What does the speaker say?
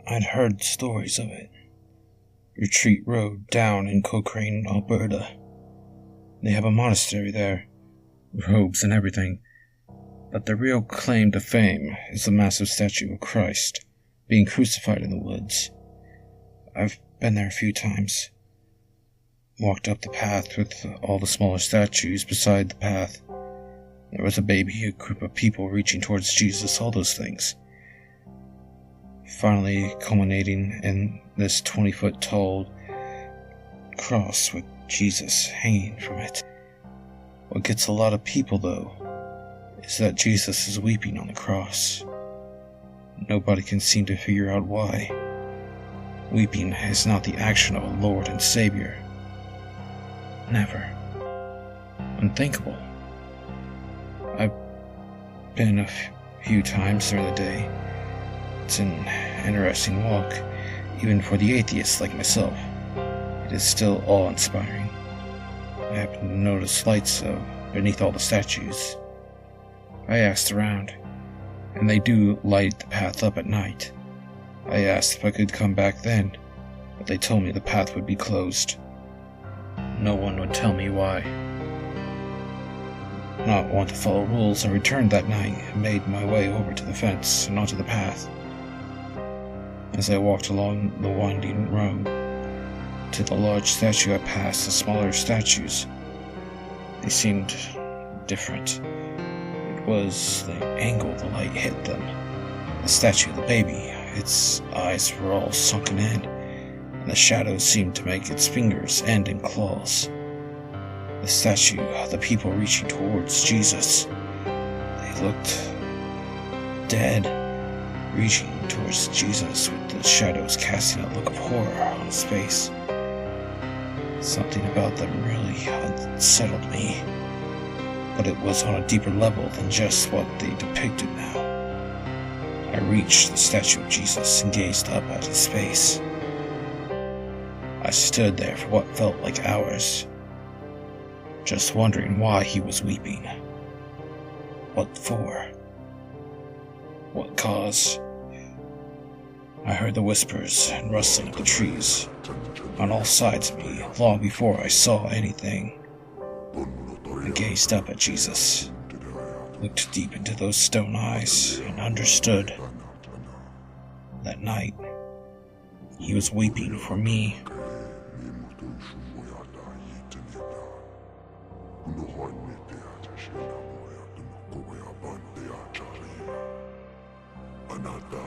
I'd heard stories of it. Retreat Road down in Cochrane, Alberta. They have a monastery there, robes and everything. But the real claim to fame is the massive statue of Christ being crucified in the woods. I've been there a few times. Walked up the path with all the smaller statues beside the path. There was a baby, a group of people reaching towards Jesus, all those things. Finally culminating in this 20-foot tall cross with Jesus hanging from it. What gets a lot of people, though, is that Jesus is weeping on the cross. Nobody can seem to figure out why. Weeping is not the action of a Lord and Savior. Never. Unthinkable. I've been a few times during the day. It's an interesting walk, even for the atheists like myself. It is still awe-inspiring. I happen to notice lights beneath all the statues. I asked around, and they do light the path up at night. I asked if I could come back then, but they told me the path would be closed. No one would tell me why. Not want to follow rules, I returned that night and made my way over to the fence and onto the path. As I walked along the winding road to the large statue, I passed the smaller statues. They seemed different. It was the angle the light hit them. The statue of the baby, its eyes were all sunken in, and the shadows seemed to make its fingers end in claws. The statue, the people reaching towards Jesus, they looked dead, reaching towards Jesus with the shadows casting a look of horror on his face. Something about them really unsettled me, but it was on a deeper level than just what they depicted now. I reached the statue of Jesus and gazed up at his face. I stood there for what felt like hours, just wondering why he was weeping. What for? What cause? I heard the whispers and rustling of the trees on all sides of me long before I saw anything. I gazed up at Jesus, looked deep into those stone eyes, and understood. That night, he was weeping for me. Another